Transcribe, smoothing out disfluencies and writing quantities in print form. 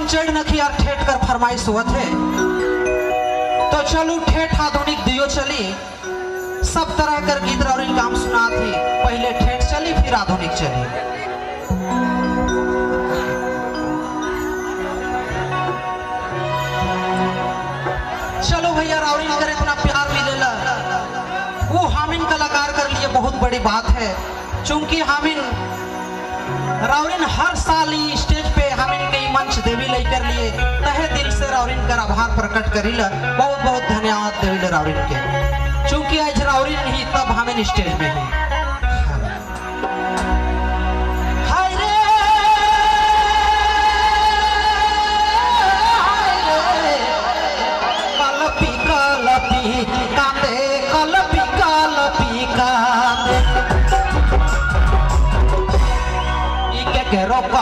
चढ़ नखी और ठेठ कर फरमाइश हुआ थे तो चलू ठेठ आधुनिक दियो चली। सब तरह कर गीत और काम सुना थी, पहले ठेठ चली फिर आधुनिक चली। चलो भैया रावरी अगर इतना प्यार मिलेला वो हामिन कलाकार कर लिए बहुत बड़ी बात है। चूंकि हामिन रावरिन हर साल स्टेज पे हामिन के मंच देवी लेकर लिए तहे दिल से रावरिन कर आभार प्रकट करीला। बहुत बहुत धन्यवाद देवी रावरिन के, चूंकि आज रावरिन ही तब हामिन स्टेज में ही। करो का